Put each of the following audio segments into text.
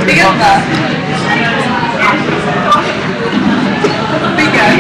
Bigat ba? Bigat.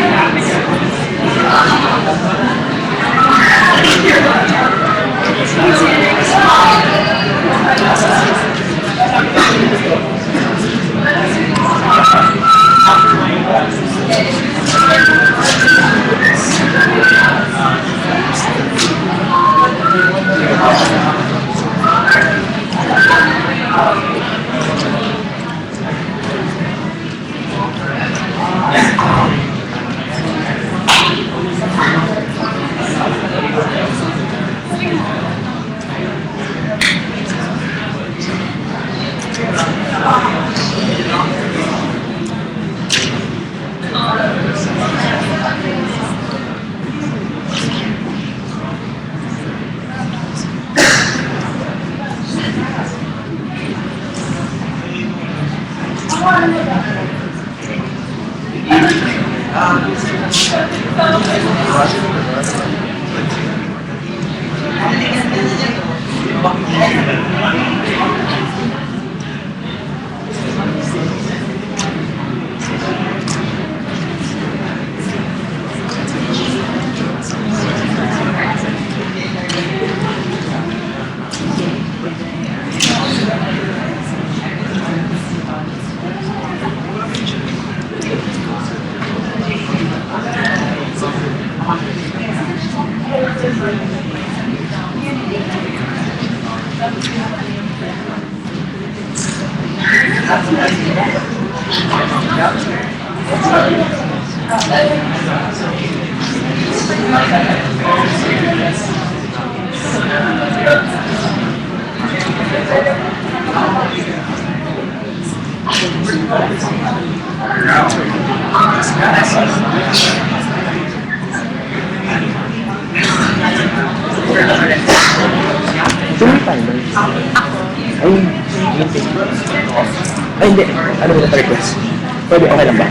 Ay, hindi. Ano ba ito request? Pwede, okay lang ba?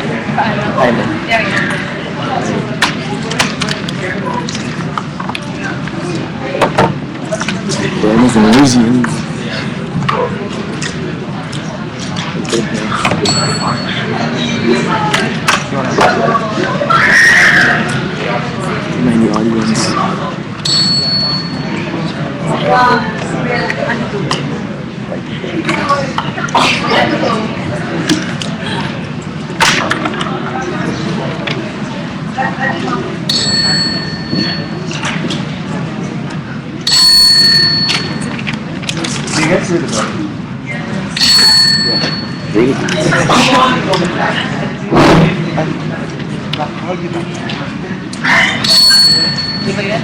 Time mo. Almost amazing. Many audience. Do you guys see the book? Yeah. Read. How do you know? Di ba yan?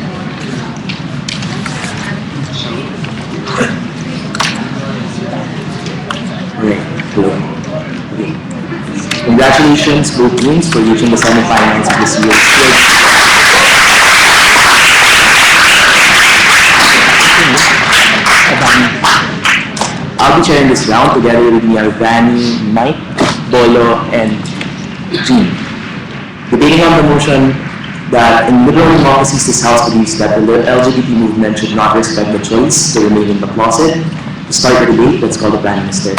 Okay, hello. Okay. Congratulations both teams for reaching the semifinals of this year's field. I'll be chairing this round together with me are Vanny, Mike, Bolo, and Jean. Debating on the motion that in liberal democracies this House believes that the LGBT movement should not respect the choice to remain in the closet. To start the debate, let's call the Prime Minister.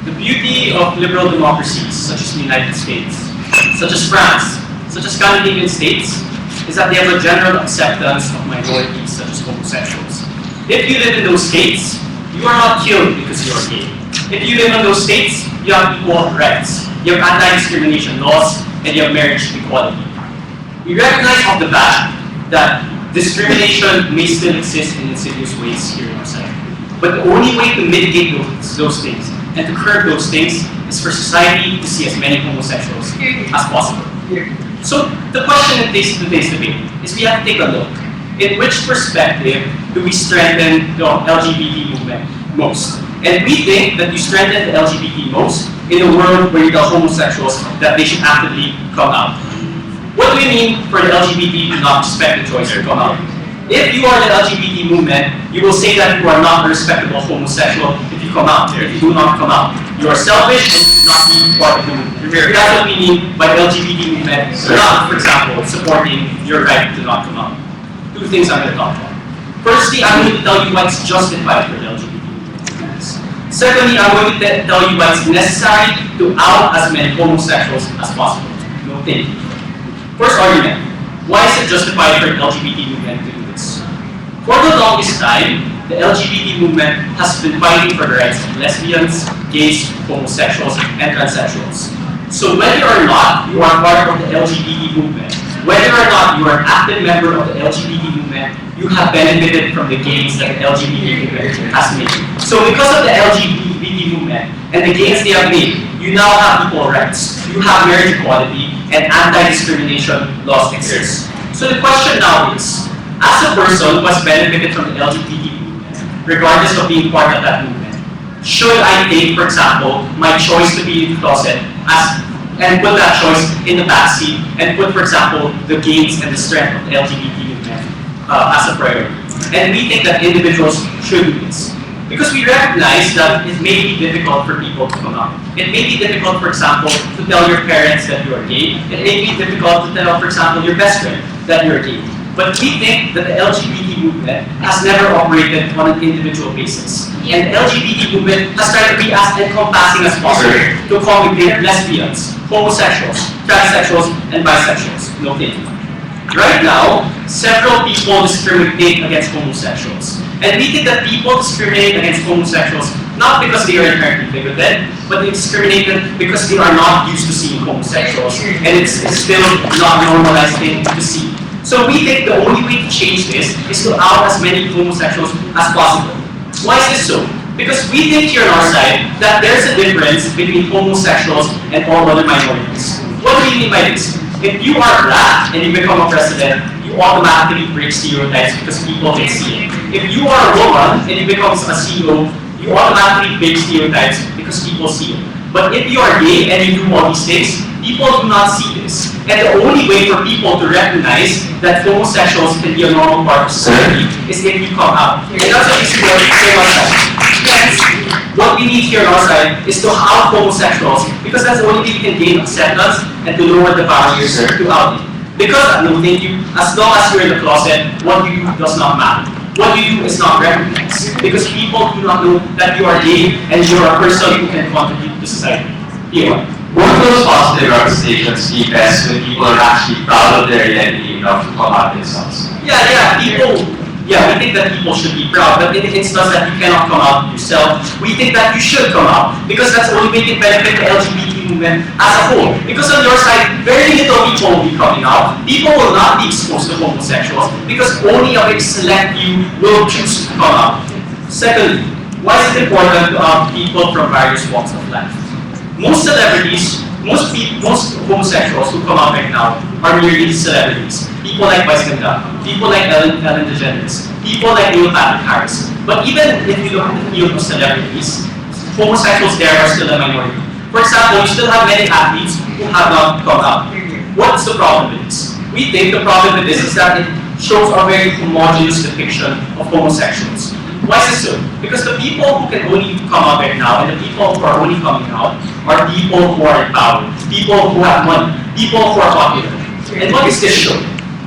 The beauty of liberal democracies, such as the United States, such as France, such as Scandinavian states, is that they have a general acceptance of minorities, such as homosexuals. If you live in those states, you are not killed because you are gay. If you live in those states, you have equal rights, you have anti-discrimination laws, and you have marriage equality. We recognize off the bat that discrimination may still exist in insidious ways here in our side. But the only way to mitigate those things and to curb those things is for society to see as many homosexuals as possible. So the question in today's debate is we have to take a look. In which perspective do we strengthen the LGBT movement most? And we think that you strengthen the LGBT most in a world where you tell homosexuals that they should actively come out. What do we mean for the LGBT to not respect the choice to come out? If you are the LGBT movement, you will say that you are not a respectable homosexual if you come out. If you do not come out, you are selfish and you should not be part of the movement. That's what we mean by the LGBT movement, not, for example, supporting your right to not come out. Two things I'm going to talk about. Firstly, I'm going to tell you why it's justified for the LGBT movement. Secondly, I'm going to tell you why it's necessary to out as many homosexuals as possible. No thank you. First argument, why is it justified for the LGBT movement to do this? For the longest time, the LGBT movement has been fighting for the rights of lesbians, gays, homosexuals, and transsexuals. So whether or not you are part of the LGBT movement, whether or not you are an active member of the LGBT movement, you have benefited from the gains that the LGBT movement has made. So because of the LGBT movement and the gains they have made, you now have equal rights. You have marriage equality and anti-discrimination laws exist. So the question now is, as a person who has benefited from the LGBT movement, regardless of being part of that movement, should I take, for example, my choice to be in the closet and put that choice in the backseat and put, for example, the gains and the strength of the LGBT movement as a priority? And we think that individuals should do this. Because we recognize that it may be difficult for people to come out. It may be difficult, for example, to tell your parents that you are gay. It may be difficult to tell, for example, your best friend that you're gay. But we think that the LGBT movement has never operated on an individual basis. And the LGBT movement has tried to be as encompassing as possible to accommodate lesbians, homosexuals, transsexuals, and bisexuals. No thank you. Right now, several people discriminate against homosexuals. And we think that people discriminate against homosexuals not because they are inherently bigoted, but they discriminate because they are not used to seeing homosexuals. And it's still not a normalized thing to see. So we think the only way to change this is to out as many homosexuals as possible. Why is this so? Because we think here on our side that there's a difference between homosexuals and all other minorities. What do you mean by this? If you are black and you become a president, you automatically break stereotypes because people can see it. If you are a woman and you become a CEO, you automatically break stereotypes because people see it. But if you are gay and you do all these things, people do not see this. And the only way for people to recognize that homosexuals can be a normal part of society is if you come out. And that's what we see here on our side. Yes, what we need here on our side is to out homosexuals because that's the only way we can gain acceptance and to lower the barriers to outing. Because, no thank you, as long as you're in the closet, what you do does not matter. What you do is not recognized. Because people do not know that you are gay and you are a person who can contribute to society. Here. Won't those positive representations be best when people are actually proud of their identity enough to come out themselves? We think that people should be proud, but in the instance that you cannot come out yourself, we think that you should come out, because that's the only way you can benefit the LGBT movement as a whole. Because on your side, very little people will be coming out. People will not be exposed to homosexuals, because only a very select few will choose to come out. Secondly, why is it important to have people from various walks of life? Most celebrities most homosexuals who come out right now are merely celebrities. People like Vice Ganda, people like Ellen DeGeneres, people like Neil Patrick Harris. But even if you look at the field of celebrities, homosexuals there are still a minority. For example, you still have many athletes who have not come out. What's the problem with this? We think the problem with this is that it shows a very homogeneous depiction of homosexuals. Why is this so? Because the people who can only come out right now and the people who are only coming out are people who are in power, people who have money, people who are popular. And what does this show?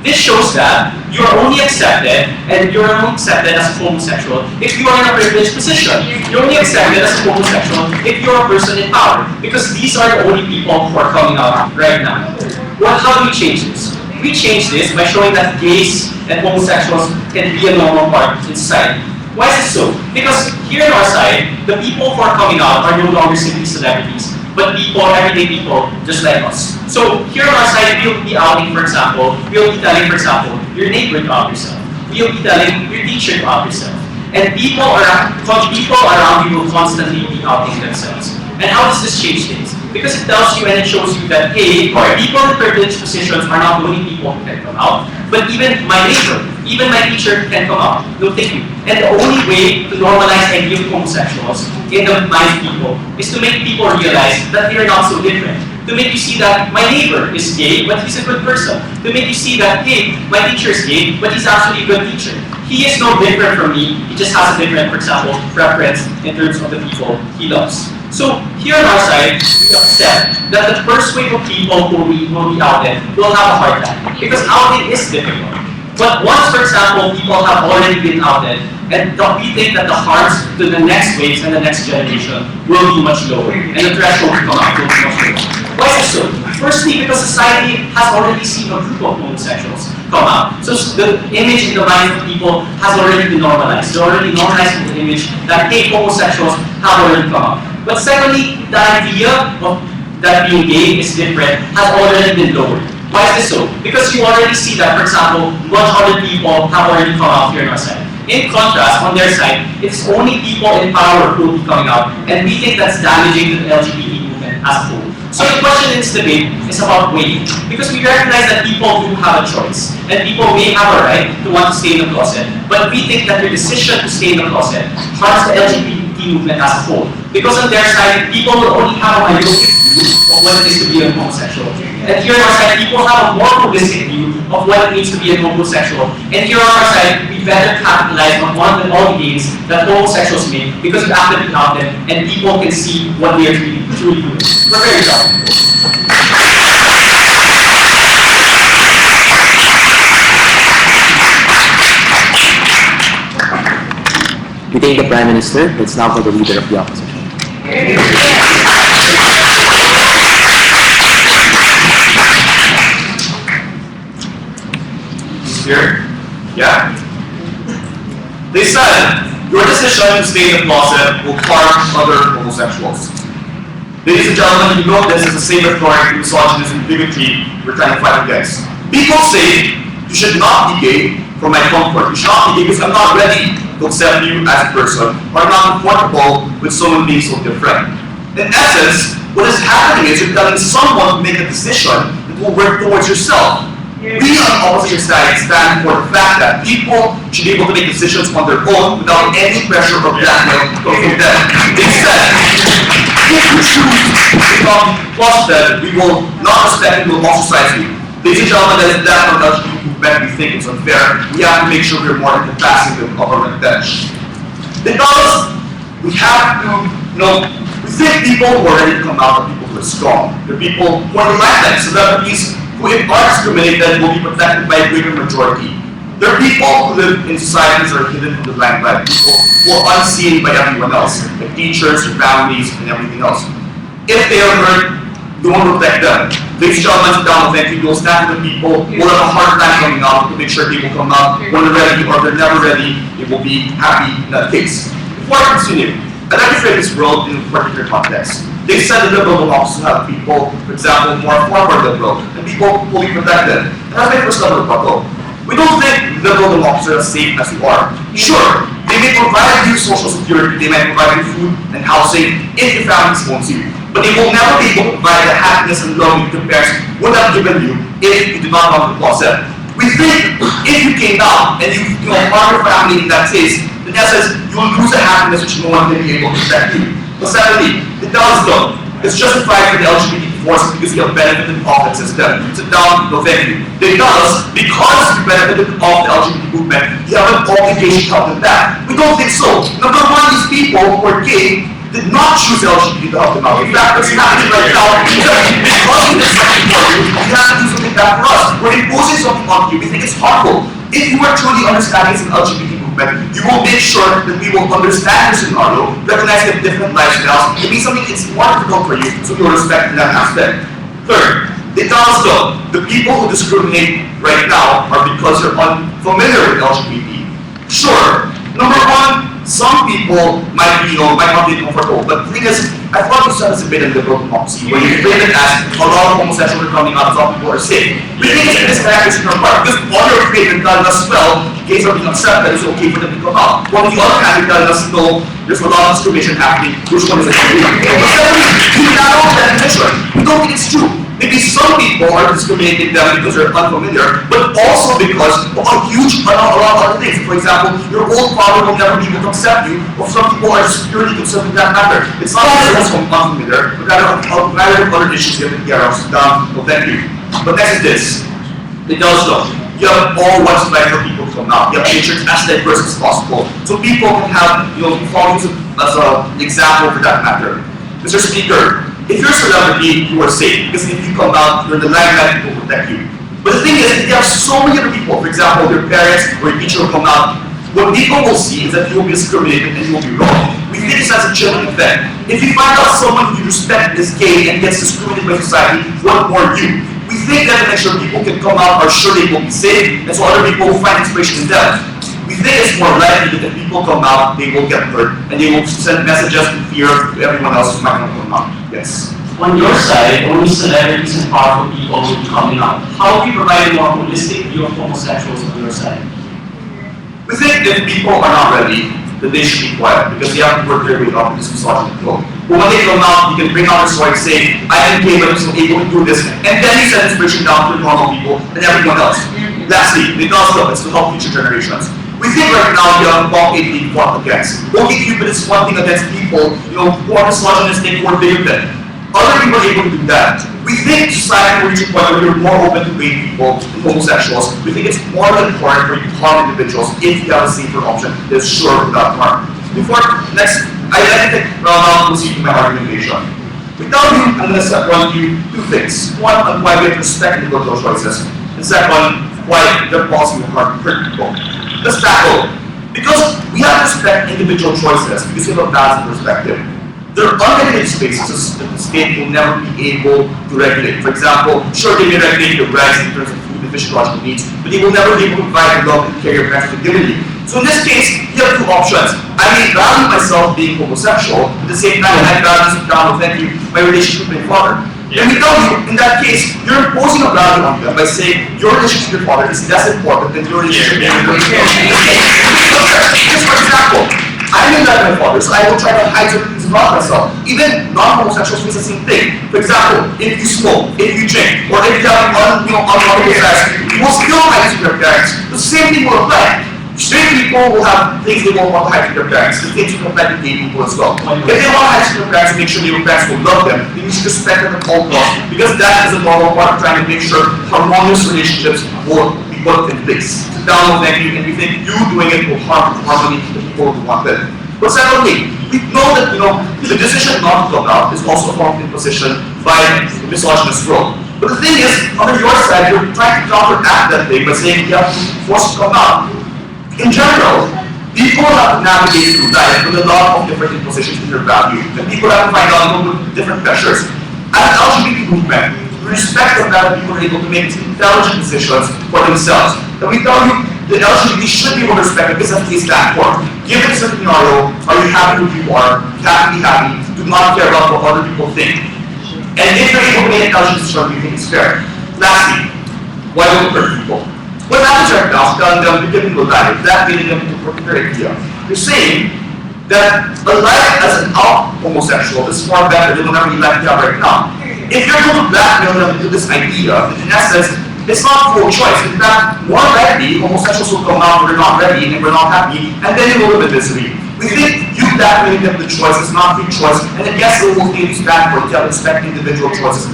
This shows that you are only accepted, and you're only accepted as a homosexual if you are in a privileged position. You're only accepted as a homosexual if you're a person in power, because these are the only people who are coming out right now. Well, how do we change this? We change this by showing that gays and homosexuals can be a normal part in society. Why is this so? Because here on our side, the people who are coming out are no longer simply celebrities, but people, everyday people, just like us. So here on our side, we'll be outing, for example, we'll be telling, for example, your neighbor to out yourself. We'll be telling your teacher to out yourself. And people around you will constantly be outing themselves. And how does this change things? Because it tells you and it shows you that, hey, people in privileged positions are not the only people who can come out, but even my neighbor, even my teacher can come out. No, thank you. And the only way to normalize and give homosexuals in the minds of people is to make people realize that they are not so different. To make you see that my neighbor is gay, but he's a good person. To make you see that, hey, my teacher is gay, but he's actually a good teacher. He is no different from me, he just has a different, for example, preference in terms of the people he loves. So here on our side, we accept that the first wave of people who will be outed will have a hard time, because outing is difficult. But once, for example, people have already been outed, and we think that the harms to the next waves and the next generation will be much lower, and the threshold to come out will be much lower. Why is this so? Firstly, because society has already seen a group of homosexuals come out. So the image in the minds of people has already been normalized. They're already normalizing the image that, hey, homosexuals have already come out. But secondly, the idea of that being gay is different has already been lowered. Why is this so? Because you already see that, for example, much other people have already come out here on our side. In contrast, on their side, it's only people in power who will be coming out, and we think that's damaging to the LGBT movement as a whole. So the question in this debate is about weighing, because we recognize that people do have a choice, and people may have a right to want to stay in the closet, but we think that their decision to stay in the closet harms the LGBT movement as a whole. Because on their side, people will only have a myopic view of what it is to be a homosexual. And here on our side, people have a more holistic view of what it means to be a homosexual. And here on our side, we better capitalize on all the gains that homosexuals make, because we actively out them, and people can see what they are truly doing. We're very proud. We thank the Prime Minister. It's now for the Leader of the Opposition. Here? Yeah? They said, your decision to stay in the closet will harm other homosexuals. Ladies and gentlemen, you know this is the same authority, misogynism, bigotry we're trying to fight against. People say, you should not be gay for my comfort. You should not be gay because I'm not ready to accept you as a person, or I'm not comfortable with someone being so different. In essence, what is happening is you're telling someone to make a decision that will work towards yourself. We on the opposition side stand for the fact that people should be able to make decisions on their own without any pressure or blackmail coming from them. Instead, if we choose to become closeted, we will not respect and will ostracize you. Ladies and gentlemen, that is that of the LGBT movement we think is unfair. We have to make sure we're more incapacitated of our bench. Because we have to, we think people who are ready to come out are people who are strong. They're people who are like celebrities who, if are discriminated, will be protected by a greater majority. There are people who live in societies that are hidden from the limelight, people who are unseen by everyone else, like teachers, their families, and everything else. If they are hurt, we want to protect them. Ladies and gentlemen, down the we will stand with the people who will have a hard time coming out to make sure people come out when they're ready, or if they're never ready, they will be happy in that case. Before I continue, I'd like to frame this world in a particular context. They said the liberal will also have people, for example, more forward liberal, and people fully protected. And that's my first level of rebuttal. We don't think liberal democracies are as safe as we are. Sure, they may provide you social security, they might provide you food and housing if your family owns you. but they will never be able to provide the happiness and love your parents would have given you if you did not come to the closet. We think if you came down and you harm your family in that case, then that says you will lose the happiness which no one will be able to protect you. But secondly, it does though. It's justified for the LGBT force because you have benefited off that system. Sit down, no thank you. It does because you benefited off the LGBT movement, you have an obligation to help them back. We don't think so. Number one, these people who are gay did not choose LGBT to help them out. In fact, what's happening right now is that because we did something for you, you have to do something back for us. We're imposing something on you. We think it's harmful. If you are truly understanding it's an LGBT movement, you will make sure that we will understand the scenario, recognize the different lifestyles, it means something that's more difficult for you, so you'll respect in that aspect. Third, it does though. The people who discriminate right now are because you're unfamiliar with LGBT. Sure, number one, some people might not be comfortable, but the thing is, I thought this was a bit of liberal democracy, where you frame it as a lot of homosexuals are coming out, some people are safe. We think it's a disconnect in your part, because all your statement telling us, well, gays are being accepted, it's okay for them to come out. While on the other hand, you're telling us, no, there's a lot of discrimination happening, which one is actually true? But secondly, you narrow that definition. We don't think it's true. Maybe some people are discriminating them because they're unfamiliar, but also because of a lot of other things. For example, your old father will never be able to accept you, or some people are just purely concerned with that matter. It's not because they're unfamiliar, but rather other issues you have to get around. Well, thank you. But next is this. It does though. You have all what's right for people to come out. You have to make sure it's as diverse as possible. So people can have, follow you as an example for that matter. Mr. Speaker, if you're a celebrity, you are safe. Because if you come out, you're in the limelight, people protect you. But the thing is, if you have so many other people, for example, your parents or your teacher will come out, what people will see is that you will be discriminated and you will be wrong. We think this has a chilling effect. If you find out someone who you respect is gay and gets discriminated by society, what more you? We think that to make sure people can come out are sure they will be safe, and so other people will find inspiration in them. We think it's more likely that if people come out, they will get hurt, and they will send messages in fear to everyone else who might not come out. Yes. On your side, only celebrities and powerful people will be coming out. How do you provide a more holistic view of homosexuals on your side? We think if people are not ready, then they should be quiet, because they have to work their way up in this misogyny flow. But when they come out, you can bring out their story and say, I am gay, but I'm still able to do this, and then you send inspiration down to the normal people and everyone else. Lastly, it does help us to help future generations. We think right now we have about 80 fought against. Only Cupid is one thing against people, who are misogynistic or bigoted. Other people are able to do that. We think society will reach a point where we're more open to gay people and homosexuals. We think it's more than important for you to harm individuals if you have a safer option that's sure without harm. Before next, I'd like to take round proceed to my argumentation. Without you, I'm going to run through two things. One, on why we have to respect individual choices. And second, why they're possible harm hurt people. Let's tackle. Because we have to respect individual choices because we have a balanced perspective. There are unregulated spaces that the state will never be able to regulate. For example, sure, they may regulate your rights in terms of food and physiological needs, but they will never be able to provide the love and care your parents have given you. So in this case, you have two options. I may value myself being homosexual, but at the same time, I value my relationship with my father. And we tell you, in that case, you're imposing a value on them by saying your relationship with your father is less important than your relationship with your parents. Just for example, I may like my father, so I will try to hide certain things about myself. Even non-homosexuals face the same thing. For example, if you smoke, if you drink, or if you have unlawful sex, you will still hide it from your parents. The same thing will apply. Straight people will have things they won't want to hide from their parents. The things will apply to gay people as well. If they want to hide from their parents, make sure their parents will love them, then you should respect them at all costs. Because that is a normal part of trying to make sure harmonious relationships will be put in place. Sit down, thank you, and we think you doing it will harm the harmony of the people who want it. But secondly, we know that the decision not to come out is also a form of imposition by the misogynist world. But the thing is, on your side, you're trying to counteract that thing by saying you have to force to come out. In general, people have to navigate through life with a lot of different impositions in their value, and people have to find out different pressures. As an LGBT movement, we respect the fact that people are able to make intelligent decisions for themselves. And we tell you, the LGBT should be able to respect it because that's what they stand for. Given a certain scenario, are you happy with who you are? You have to be happy. Do not care about what other people think. And if you're able to make an intelligent decision, we think it's fair. Lastly, why don't we hurt people? What happens right now is telling them to give them a value, that leading them to a particular idea. You're saying, that a life as an out homosexual is far better than whatever you like to have right now. If you're going to blackmail them into this idea, in essence, it's not full choice. In fact, more likely, homosexuals will come out when they're not ready and we're not happy, and then they will live in misery. We think you blackmailing them the choice is not free choice, and then yes, it will be stand for it. You have to respect individual choices.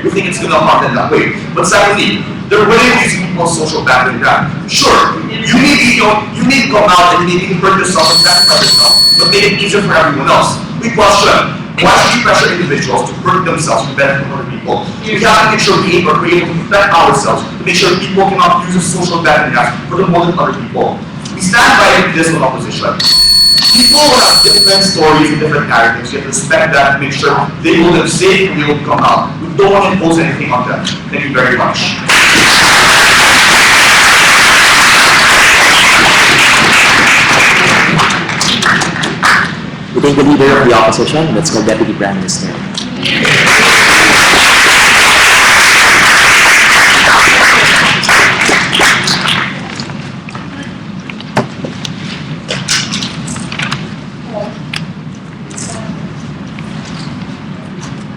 We think it's going to harm them that way. But secondly, they're willing to use people's social blackmailing that. Sure, you need to come out and you need to hurt yourself and sacrifice yourself, but make it easier for everyone else. We question. Why should we pressure individuals to hurt themselves to benefit from other people? We have to make sure we are able to protect ourselves, to make sure people cannot use this social backlash for the motive of other people. We stand by this with opposition. People will have different stories and different narratives. You have to respect that and make sure they will live safe and they will come out. We don't want to impose anything on them. Thank you very much. We thank the leader of the opposition. Let's call Deputy Prime Minister.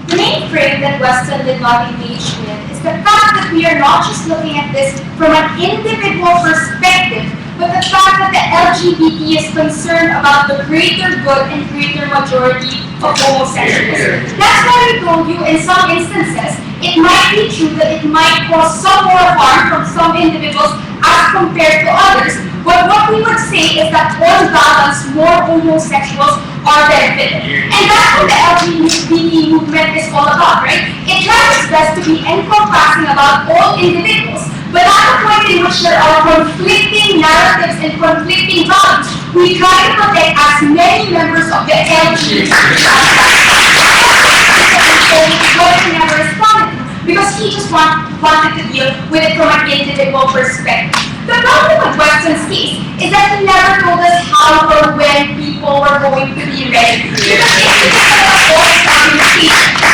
The main frame that Weston did not engage with is the fact that we are not just looking at this from an individual perspective, but the fact that the LGBT is concerned about the greater good and greater majority of homosexuals. That's why we told you in some instances, it might be true that it might cause some more harm from some individuals as compared to others, but what we would say is that on balance, more homosexuals are benefited. And that's what the LGBT movement is all about, right? It tries its best to be encompassing about all individuals, but at the point in which there are conflicting narratives and conflicting values, we try to protect as many members of the LGBT never responded to, because he just wanted to deal with it from an individual perspective. The problem with Weston's case is that he never told us how or when people were going to be ready. Because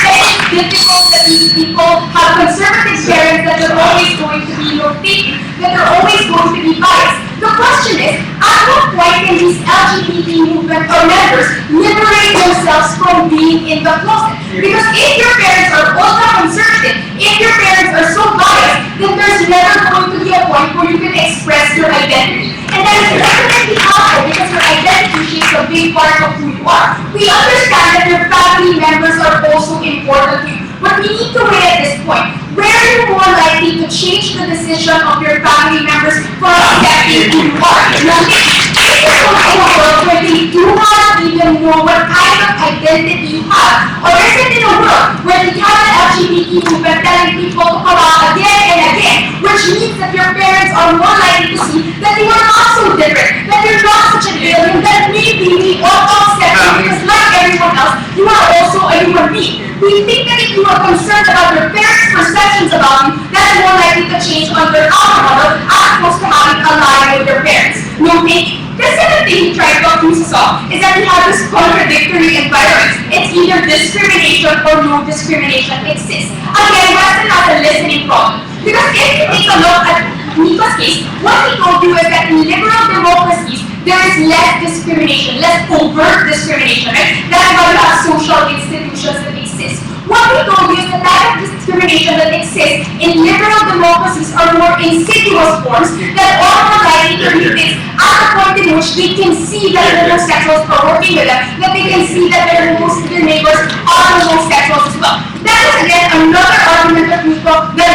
it's difficult that these people have conservative parents, that they're always going to be faking, that they're always going to be biased. The question is, at what point can these LGBT movement or members liberate themselves from being in the closet? Because if your parents are ultra conservative, if your parents are so biased, then there's never going to be a point where you can express your identity. And that is definitely helpful because your identity shapes a big part of who you are. We understand that your family members are also important to you, but we need to weigh at this point. Where are you more likely to change the decision of your family members for accepting who you are? Now, if you're from a world where they do not even know what kind of identity you have, or is it in a world where you have an LGBT movement telling people to come out again and again, which means that your parents are more likely to see that you are not so different, that you're not such a alien, that maybe we all accept you because like everyone else, you are also a human being. We think that if you are concerned about your parents' perceptions about you, that's more likely to change under our model as opposed to having a lie with your parents. No thinking. The second thing he tried to accuse us of is that we have this contradictory environment. It's either discrimination or no discrimination exists. Again, Weston has a listening problem. Because if you take a look at Nico's case, what he told you is that in liberal democracies, there is less discrimination, less overt discrimination, right? That's why you have social institutions that exist. What we told you is the type of discrimination that exists in liberal democracies are more insidious forms that are more likely to be fixed at the point in which they can see that homosexuals are working with them, that they can see that their neighbors are homosexuals as well. That is again another argument that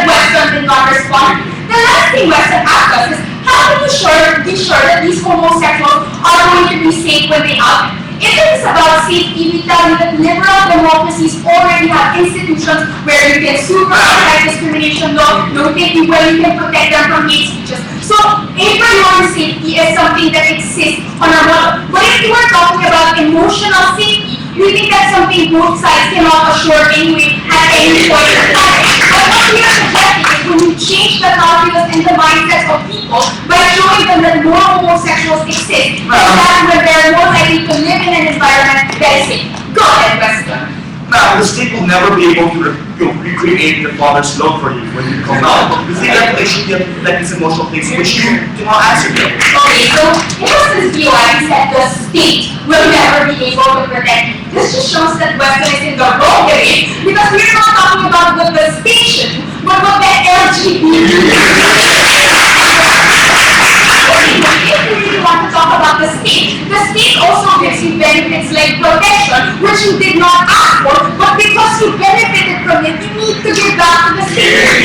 Weston did not respond to. The last thing Weston asked us is, how can you be sure that these homosexuals are going to be safe when they out? If it is about safety, we tell you that liberal democracies already have institutions where you can sue for anti-discrimination law, where you can protect them from hate speeches. So, a-priori safety is something that exists on our model. But if you are talking about emotional safety, we think that's something both sides cannot assure anyway at any point in time. But what we are suggesting is when you change the calculus and the mindsets of people by showing them that more homosexuals exist, then that's when they're more likely to live in an environment that is safe. Go ahead, Weston. Now, the state will never be able to recreate the father's love for you when you come out. You feel like they should get like this emotional place which you do not answer to. Okay, so it was this view I said the state will never be able to protect you. This just shows that Western is in the wrong way because we're not talking about what the state should do, but what the LGBT if you really want to talk about the state also gives you benefits like protection, which you did not ask for, but because you benefited from it, you need to give back to the state.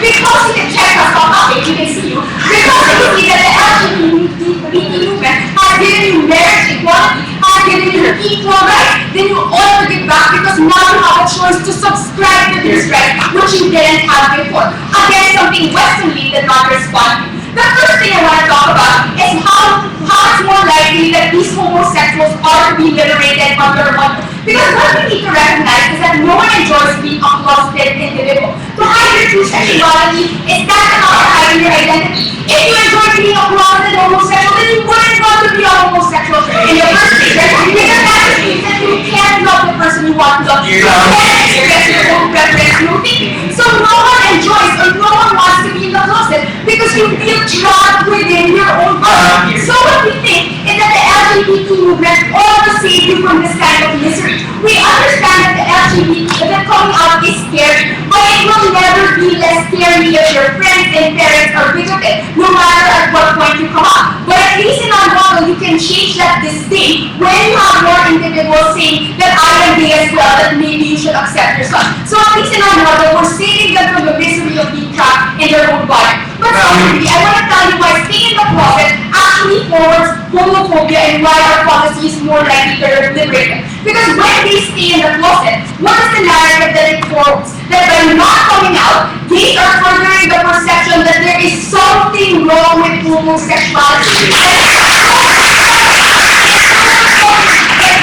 Because you can check us on topic, you can see you. Because you see that the LGBT movement has given you marriage equality, has given you equal rights, then you ought to give back because now you have a choice to subscribe to this right, which you didn't have before. Again, something Western League did not respond to. The first thing I want to talk about is how it's more likely that these homosexuals are to be liberated under one. Because what we need to recognize is that no one enjoys being a closeted individual. To hide your true sexuality is that enough to hide your identity. If you enjoy being a closeted homosexual, then you wouldn't want to be a homosexual in the first place, right? Because that just means that you can't love the person you want to love. You can't express your own preference, no thinking. So no one enjoys or no one wants to be in the closet because you feel trapped within your own body. So what we think is that the LGBT movement ought to save you from this kind of misery. We understand that the LGBT, that coming out is scary, but it will never be less scary if your friends and parents are bigoted, no matter at what point you come out. But at least in our model, you can change that this day when you have more individuals saying that I am gay as well, that maybe you should accept yourself. So at least in our model, we're saving them from the misery of being trapped in their own body. But secondly, I want to tell you why staying in the closet actually forwards homophobia and why our policy is more likely to liberate them. Because when they stay in the closet, what is the narrative that it forwards? That by not coming out, gays are furthering the perception that there is something wrong with homosexuality.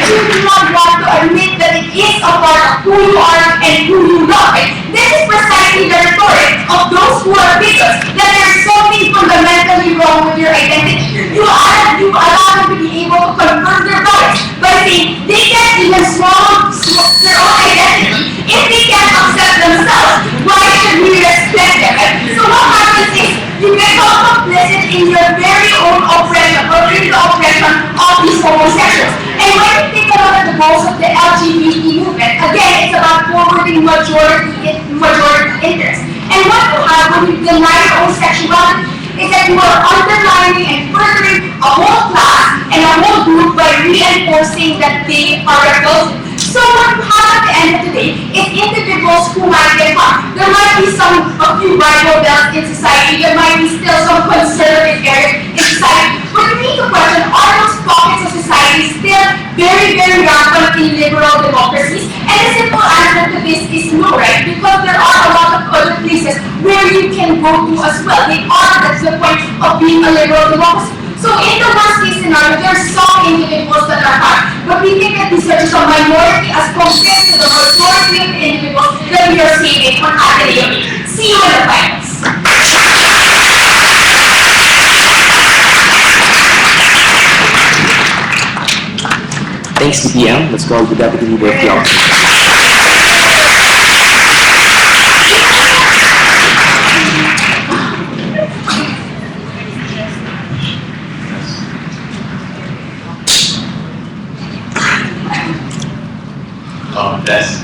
You do not want to admit that it is a part of who you are and who you love. This is precisely the rhetoric of those who are bigots, that there's something fundamentally wrong with your identity. You allow them to be able to confirm their bodies by saying they can't even swallow their own identity. If they can't accept themselves, why should we respect them? So what happens is you become complicit in your very own oppression or in the oppression of these homosexuals. And when you think about the goals of the LGBT movement, again, it's about forwarding majority interests. And what you have when you deny your own sexuality is that you are underlining and furthering a whole class and a whole group by reinforcing that they are repulsive. So what you have at the end of the day is individuals who might get harmed. There might be a few rival belts in society, there might be still some conservative areas in society, but you need to question, are those pockets of society still very, very rampant in liberal democracies? And the simple answer to this is no, right? Because there are a lot of other places where you can go to as well. That's the point of being a liberal democracy. So in the worst case scenario, there are some individuals that are harmed, but we think that these are just a minority as compared to the majority of the individuals that we are saving on academia. See you in the finals. Thanks, TPM. Let's call the Deputy Leader of the Opposition. Yes.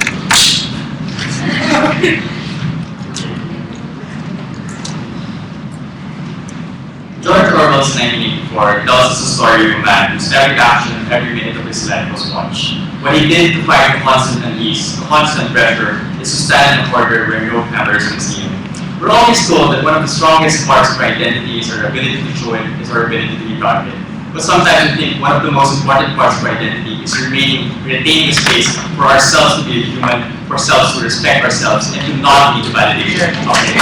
George Orwell's 1984 tells us the story of a man whose every action, every minute of his life was watched. What he did to fight constant unease, constant pressure, is to stand in a corner where no cameras can see him. We're always told that one of the strongest parts of our identity is our ability to join, is our ability to be proud. But sometimes we think one of the most important parts of our identity is retaining the space for ourselves to be a human, for ourselves to respect ourselves, and to not need the validation of identity.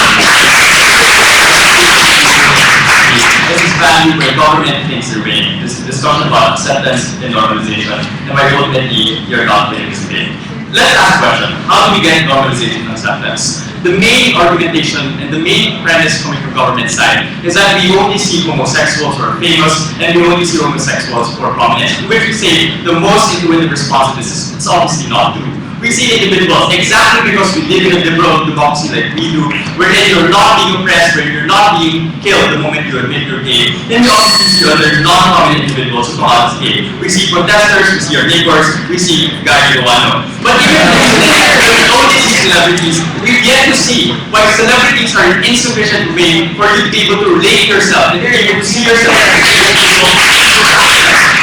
This is value where government thinks they're winning. This is a discussion about acceptance and normalization, and why ultimately you're not winning this game. let's ask a question. How do we get normalization of acceptance? The main argumentation and the main premise coming from government side is that we only see homosexuals who are famous and we only see homosexuals who are prominent. Which we say the most intuitive response to this is it's obviously not true. We see individuals exactly because we live in a liberal democracy like we do, wherein you're not being oppressed, where you're not being killed the moment you admit you're gay. Then we also see other non-prominent individuals who come out as gay. We see protesters, we see our neighbors, we see guys you don't know. But even when we only see celebrities, we've yet to see why celebrities are an insufficient way for you to be able to relate yourself and you're able to see yourself as people.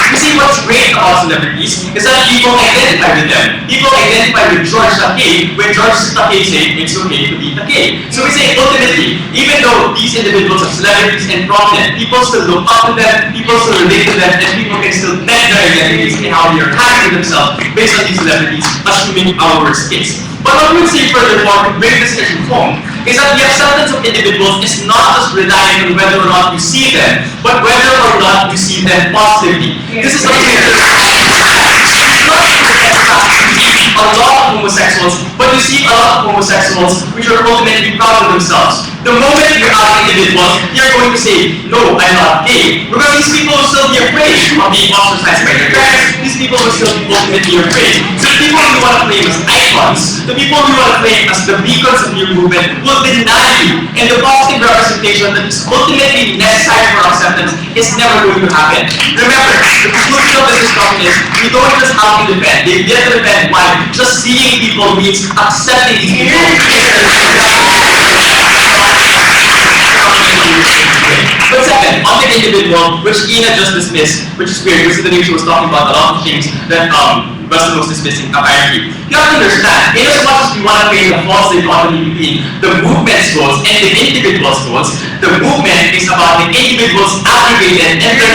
You see, what's great about celebrities is that people identify with them. People identify with George Takei when George Takei said it's okay to be Takei. So we say ultimately, even though these individuals are celebrities and prominent, people still look up to them, people still relate to them, and people can still bet their identities in how they are handling themselves based on these celebrities, assuming our worst case. But what we would say furthermore to bring this issue home is that the acceptance of individuals is not just relying on whether or not you see them, but whether or not you see them positively. This is something a lot of homosexuals, but you see a lot of homosexuals which are ultimately proud of themselves. The moment you ask individuals, you're going to say, no, I'm not gay. Because these people will still be afraid of being ostracized by their parents. These people will still be ultimately afraid. So the people you want to claim as icons, the people you want to claim as the beacons of your movement will deny you. And the positive representation that is ultimately necessary for acceptance is never going to happen. Remember, the conclusion of this discussion is, we don't just have to defend. They get to defend why. Just seeing people means accepting these people. But second, on the individual, which Ina just dismissed, which is weird, because the name she was talking about a lot of things that Rustin was dismissing apparently. You have to understand, in as much as we want to create a false dichotomy between the movement's goals and the individual's goals, the movement is about the individual's aggregated and their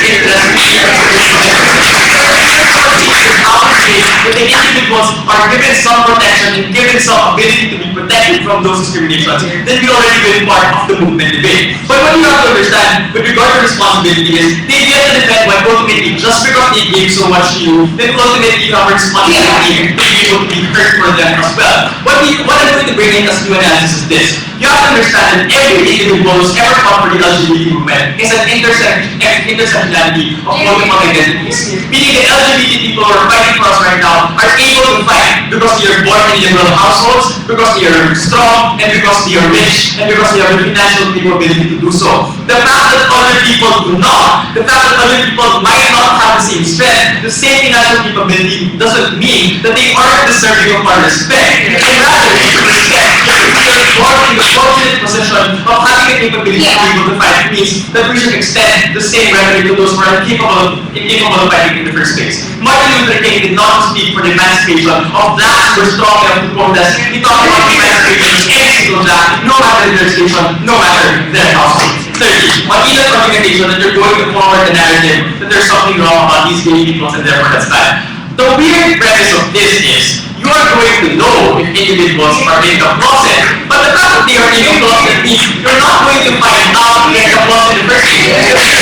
but the individuals are given some protection and given some ability to be protected from those discriminations, then we already been part of the movement debate. But what you have to understand with regard to responsibility is they get to defend why ultimately just because they gave so much to you, then ultimately you have a responsibility to be able to be heard for them as well. What I'm going to bring in as new analysis is this. You have to understand that every individual who's ever fought for the LGBT movement is an intersectionality of multiple identities. Meaning the LGBT people who are fighting for us right now are able to fight because they are born in liberal households, because they are strong, and because they are rich, and because they have the financial capability to do so. The fact that other people do not, the fact that other people might not have the same strength, the same financial capability, doesn't mean that they aren't deserving of our respect. And rather, respect, they are born in the fortunate position of having the capability to be able to fight means that we should extend the same rhetoric to those who are incapable of fighting in the first place. Martin Luther King did not speak for the emancipation of blacks who were strong enough to protest. He talked about the emancipation of every single black, no matter their station, no matter their household. Thirdly, on Ina's argumentation that they're going to forward the narrative that there's something wrong about these gay people and therefore that's bad. The weird premise of this is you are going to know if individuals are in the closet, but the fact that they are in the closet means you're not going to find out if they're in the closet in the first place.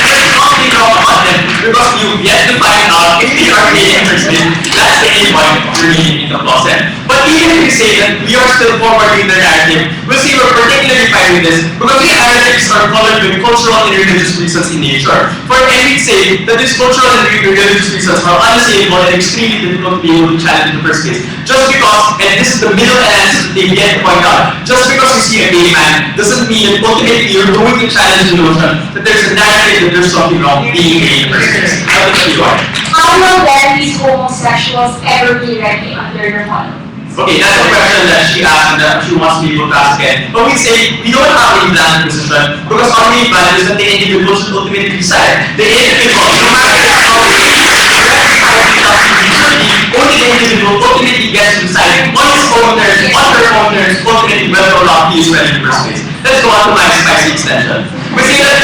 There's nothing wrong about them because you've yet to find out if they are gay in the first place. That's the end point of remaining in the closet. But even if we say that we are still forwarding the narrative, we'll see we're particularly fine with this because these narratives are colored with cultural and religious reasons in nature. For and we say that these cultural and religious reasons are unassailable and extremely difficult to be able to challenge in the first place. Just because, and this is the middle analysis that they get to point out, just because you see a gay man doesn't mean that ultimately you're going to challenge the notion that there's a narrative that there's something wrong being gay in the first place. I'll tell you why. How will then these homosexuals ever be ready under your model? Okay, that's a question that she asked and that she wants to be able to ask again. But we say we don't have any planned position because our main plan is that the individual should ultimately decide. The individual, no matter how only the individual ultimately gets to decide on his own terms, on their own terms, ultimately whether or not he is ready in the first place. Let's go on to my spicy extension. We say that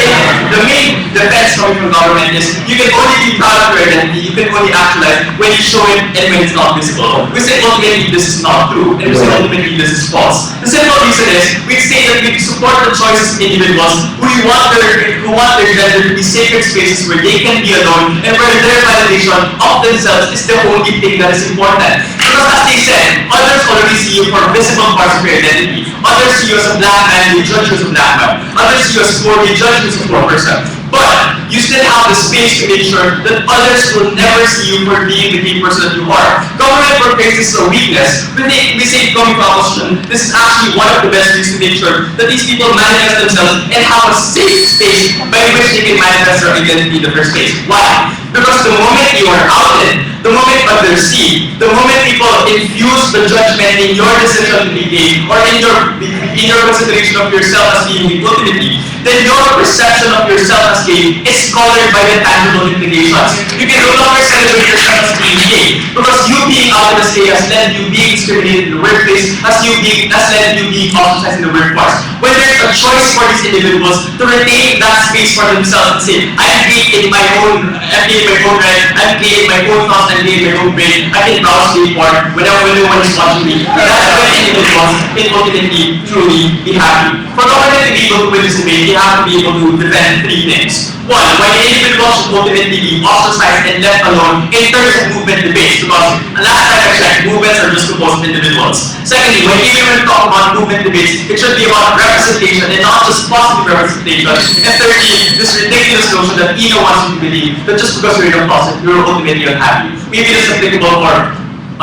the main defense coming from government is you can only be proud of your identity, you can only actualize when you show it and when it's not visible. We say ultimately this is not true, and we say ultimately this is false. The simple reason is we say that we support the choices of individuals who want their gender to be sacred spaces where they can be alone and where their validation of themselves is the only thing that is important. Because as they said, others already see you for visible parts of your identity. Others see you as a black man, they judge you as a black man. Others see you as poor, they judge you as a poor person. But you still have the space to make sure that others will never see you for being the great person that you are. Government portrays this as a weakness. We say coming from opposition, this is actually one of the best ways to make sure that these people manifest themselves and have a safe space by which they can manifest their identity in the first place. Why? Because the moment you are outed, the moment others see, the moment people infuse the judgment in your decision to be gay, or in your consideration of yourself as being the ultimately, then your perception of yourself as gay is colored by the tangible implications. You can no longer celebrate yourself as being gay, because you being outed as gay has led you being discriminated in the workplace, has led you being ostracized in the workforce. When there's a choice for these individuals to retain that space for themselves and say, I'm gay in my own right, I'm gay in my own thoughts, I'm gay in my own brain, I can browse gay porn whenever no one is watching me. That's when individuals can ultimately, truly be happy. For government to be able to win this debate, you have to be able to defend three things. One, why the individual should ultimately be ostracized and left alone in terms of movement debates, because last time I checked, movements are just composed of individuals. Secondly, when you even talk about movement debates, it should be about representation and not just positive representation. And thirdly, this ridiculous notion that Ina wants you to believe that just because you're in a closet, you're ultimately unhappy. Maybe this is applicable for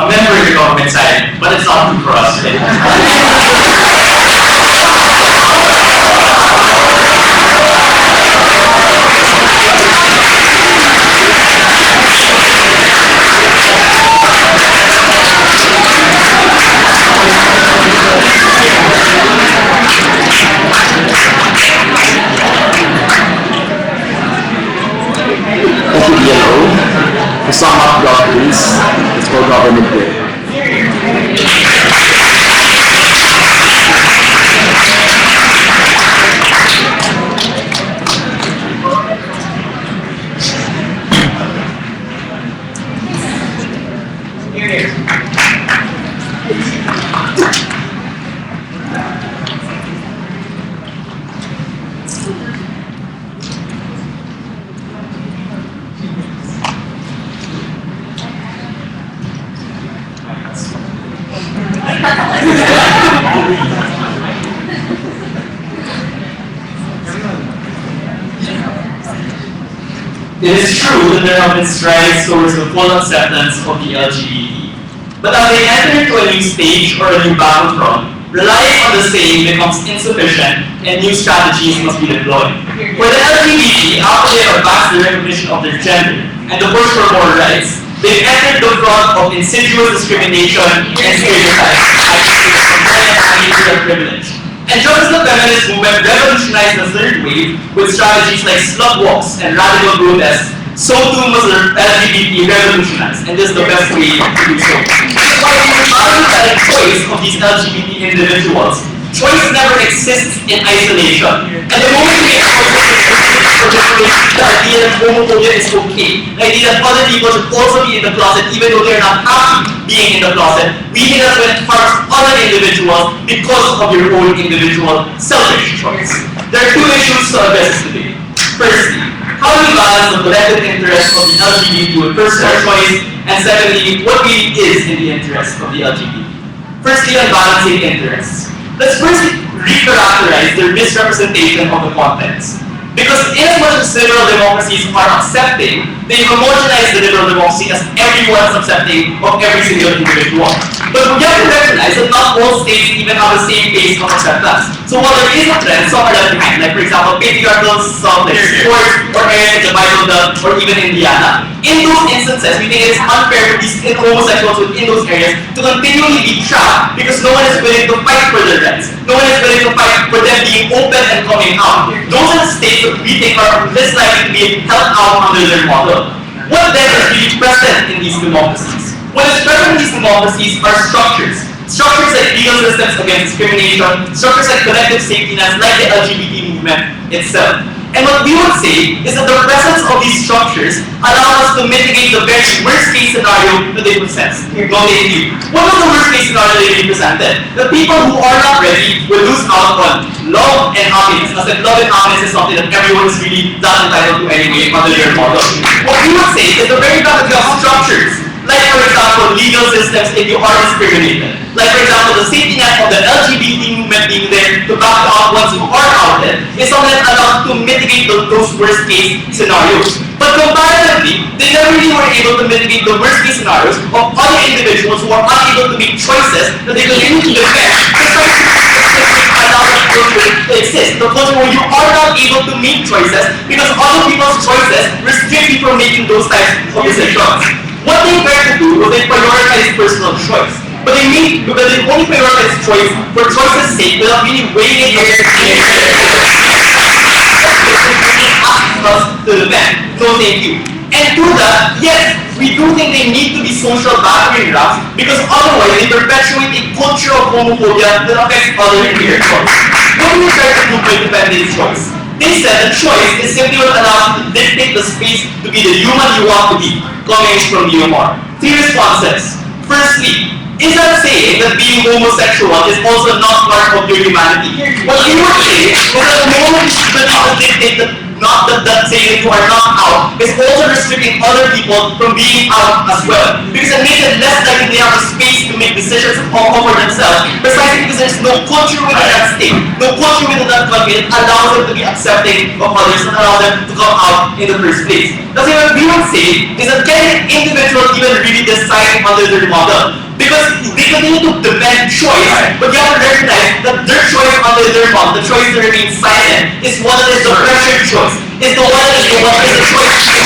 a member of the government side, but it's not true for us. To sum up governance, it's called government good. It is true that there have been strides towards the full acceptance of the LGBT. But as they enter into a new stage or a new battlefront, relying on the same becomes insufficient and new strategies must be deployed. For the LGBT, after they have advanced the recognition of their gender and the push for more rights, they've entered the front of insidious discrimination and stereotypes, and privilege. And just as the feminist movement revolutionized the third wave with strategies like slut walks and radical protests, so too must the LGBT revolutionize, and this is the best way to do so. But regardless of the choice of these LGBT individuals, choice never exists in isolation. And the moment we the idea that homophobia is okay, the idea that other people should also be in the closet even though they're not happy being in the closet, we think that's when it harms other individuals because of your own individual selfish choice. There are two issues to address today. Firstly, how do we balance the collective interests of the LGBT with personal choice, and secondly, what really is in the interest of the LGBT? Firstly, on balancing interests. Let's first recharacterize their misrepresentation of the contents. Because inasmuch as liberal democracies are accepting, they homogenize the liberal democracy as everyone's accepting of every single individual. But we have to recognize that not all states even have the same pace of acceptance. So while there is a trend, some are left behind, like for example, patriarchal stuff like sports or areas like the Bible Belt or even Indiana. In those instances, we think it is unfair for these homosexuals within those areas to continually be trapped because no one is willing to fight for their rights. No one is willing to fight for them being open and coming out. Those are the states that we think are less likely to be held out under their model. What then is really present in these democracies? What is present in these democracies are structures. Structures like legal systems against discrimination, structures like collective safety nets, like the LGBT movement itself. And what we would say is that the presence of these structures allow us to mitigate the very worst case scenario that they present. What was the worst case scenario that they presented? The people who are not ready will lose out on love and happiness. As if love and happiness is something that everyone is really not entitled to anyway under their model. What we would say is the very fact that we have structures, like for example, legal systems if you are discriminated. Like for example, the safety net of the LGBT movement being there to back up once you are outed is something that allows to mitigate those worst case scenarios. But comparatively, they never really were able to mitigate the worst case scenarios of other individuals who are unable to make choices that they continue to defend. Allow that culture to exist. The culture where you are not able to make choices because other people's choices restrict you from making those types of decisions. What they tried to do was they prioritized personal choice. But because they only prioritize choice for choice's sake without really weighing it us to defend. No thank you. And through that, yes, we do think they need to be social battering rams because otherwise they perpetuate a culture of homophobia that affects other individuals. What do we try to do by defending choice? They said that choice is simply what allows you to dictate the space to be the human you want to be, coming from the UMR. Three responses. Firstly, is that saying that being homosexual is also not part of your humanity? What you would say is that the moment you believe to dictate that saying that you are not out is also restricting other people from being out as well. Because it makes it less likely they have the space to make decisions over themselves, precisely because there's no culture within that state, no culture within that country that allows them to be accepting of others and allow them to come out in the first place. That's what we would say is that can an individual even really decide under their model? Because they continue to demand choice, but you have to recognize that their choice under their model, the choice to remain silent, is one that is the pressured choice. Is the one that is the choice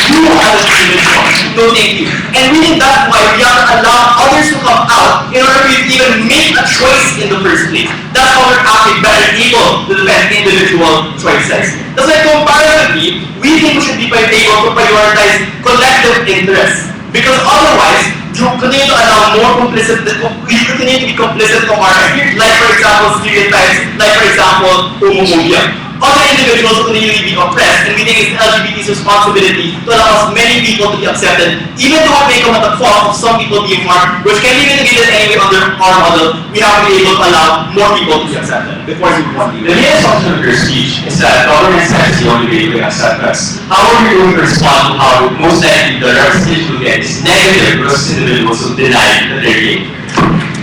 you as an individual. No thank you. And really that's why we have to allow others to come out in order for you to even make a choice in the first place. That's how we're actually better able to defend individual choices. That's why comparatively, we think we should be able to prioritize collective interests. Because otherwise, you continue to allow more complicit, you continue to be complicit to harm. Like for example, stereotypes, like for example, homophobia. Other individuals will continue to be oppressed, and we think it's the LGBT's responsibility to allow as many people to be accepted, even though it may come at the cost of some people being harmed, which can be mitigated anyway under our model. We have to be able to allow more people to be accepted before we move on. The main assumption of your speech is that government is the only way to accept us. How are you going to respond to how most likely the representation will get is negative versus individuals who deny that they're gay?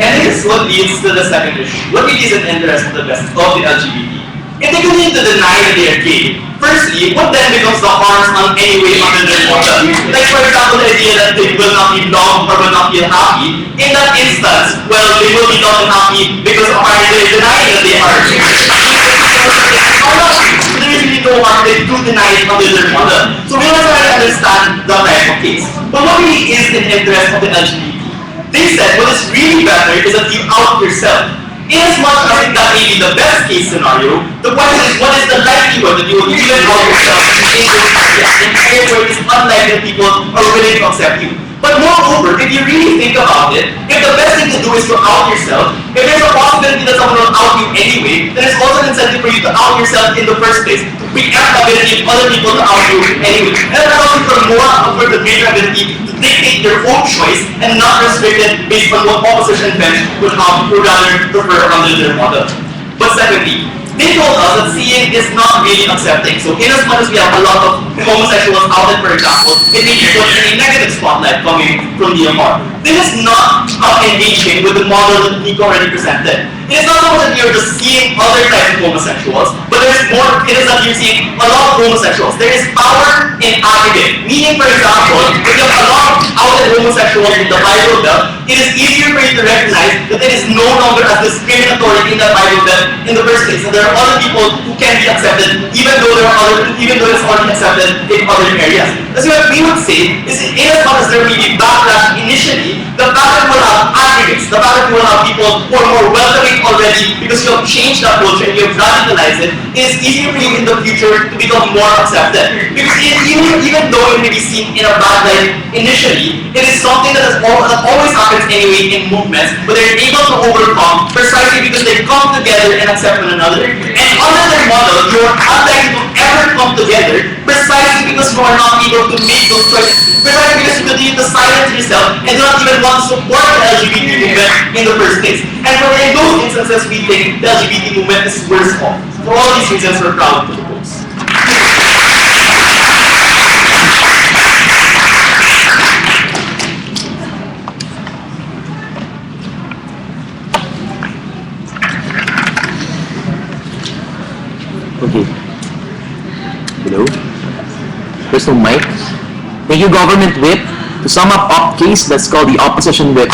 And this is what leads to the second issue. What really is an interest of the LGBT? If they continue to deny that they are gay, firstly, what then becomes the harms on any way under their model? Like for example, the idea that they will not be loved or will not feel happy. In that instance, well, they will be loved and happy because apparently they're denying that they are gay. There is really no harm, they do deny it under their model. So we must try to understand the type of case. But what really is in the interest of the LGBT? They said what is really better is that you out yourself. Inasmuch as I think that may be the best case scenario, the question is what is the likelihood that you will even out yourself in those areas, in areas where it is unlikely that people are willing to accept you. But moreover, if you really think about it, if the best thing to do is to out yourself, if there's a possibility that someone will out you anyway, then it's also an incentive for you to out yourself in the first place, to preempt the ability of other people to out you anyway. And that allows you for the greater ability to dictate your own choice and not restrict it based on what opposition bench would rather prefer under their model. But secondly, they told us that seeing is not really accepting. So in as much as we have a lot of homosexuals outed, for example, it may be put in a negative spotlight coming from DMR. This is not engaging with the model that Nico already presented. It is not so much that you're just seeing other types of homosexuals, but there is more, it is that you're seeing a lot of homosexuals. There is power in aggregate. Meaning, for example, if you have a lot of outed homosexuals in the Bible Belt, it is easier for you to recognize that it is no longer as discriminatory in that Bible Belt in the first place. And there are other people who can be accepted, even though it's already accepted in other areas. That's what we would say is in as much as there may be backlash initially, the fact that we'll have aggregates, the fact that we'll have people who are more welcoming already because you have changed that culture and you have radicalized it, it is easier for you in the future to become more accepted. Because even though it may be seen in a bad light initially, it is something that has always happened governments anyway in movements, but they're able to overcome precisely because they come together and accept one another. And under their model, you are unlikely to ever come together precisely because you are not able to make those choices. Precisely because you continue to silence yourself and do not even want to support the LGBT movement in the first place. And in those instances, we think the LGBT movement is worse off. For all these reasons, we're proud to propose. Okay. Hello? There's no mic. Thank you, Government Whip. To sum up case, let's call the Opposition Whip.